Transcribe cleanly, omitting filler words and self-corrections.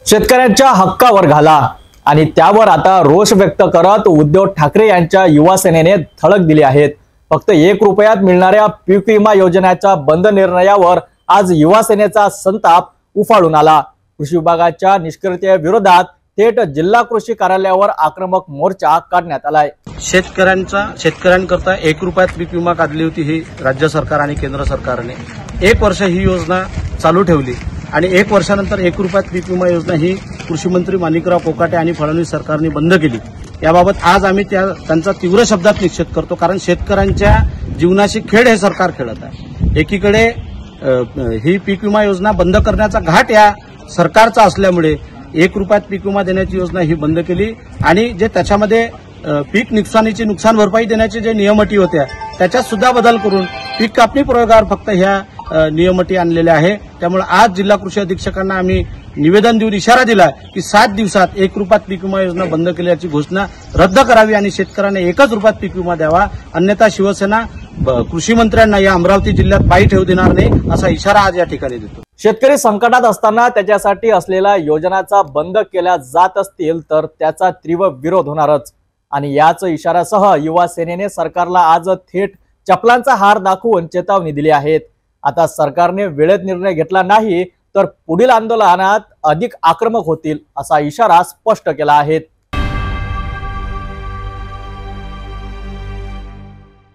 शेतकऱ्यांच्या हक्कावर घाला आणि त्यावर आता रोष व्यक्त करत उद्धव ठाकरे यांच्या युवा सेनेने धडक दिली आहे। फक्त 1 रुपयात मिळणाऱ्या पीक विमा योजनेच्या बंद निर्णयावर आज युवा सेनेचा संताप उफाळून आला। कृषी विभागाच्या निष्क्रियतेविरोधात थेट जिल्हा कृषी कार्यालयावर आक्रमक मोर्चा काढण्यात आलाय। शेतकऱ्यांकरता 1 रुपयात पीक विमा काढली होती ही राज्य सरकार आणि केंद्र सरकारने। 1 वर्ष ही योजना चालू ठेवली आणि 1 वर्षानंतर 1 रुपयात पीक विमा योजना ही कृषी मंत्री माणिकराव कोकाटे आणि फडणवीस सरकारने बंद केली। याबाबत आज आम्ही त्यांचा तीव्र शब्दात निषेध करतो, कारण शेतकऱ्यांच्या जीवनाशी खेळ हे सरकार खेळत आहे। एकीकडे ही पीक विमा योजना बंद करण्याचा घाट या सरकारचा असल्यामुळे 1 रुपयात पीक विमा देण्याची योजना ही बंद केली आणि जे त्याच्यामध्ये पीक नुकसानीची नुकसान भरपाई देण्याचे जे नियम अटी होत्या त्याच्यात सुद्धा बदल करून पीक कापणी प्रयोगावर फक्त ह्या नियम अटी आणलेल्या आहे। त्यामुळे आज जिल्हा कृषी अधीक्षकांना आम्ही निवेदन देऊन इशारा दिला की 7 दिवसात 1 रुपयात पीक विमा योजना बंद केल्याची घोषणा रद्द करावी आणि शेतकऱ्यांना 1च रुपयात पीक विमा द्यावा, अन्यथा शिवसेना कृषी मंत्र्यांना या अमरावती जिल्ह्यात पायी ठेवू देणार नाही असा इशारा आज या ठिकाणी देतो। शेतकरी संकटात असताना त्याच्यासाठी असलेल्या योजनाचा बंद केल्या जात असतील तर त्याचा तीव्र विरोध होणारच आणि याच इशाऱ्यासह युवा सेनेने सरकारला आज थेट चपलांचा हार दाखवून चेतावणी दिली आहे। आता सरकारने वेळेत निर्णय घेतला नाही तर पुढील आंदोलनात अधिक आक्रमक होतील असा इशारा स्पष्ट केला आहे।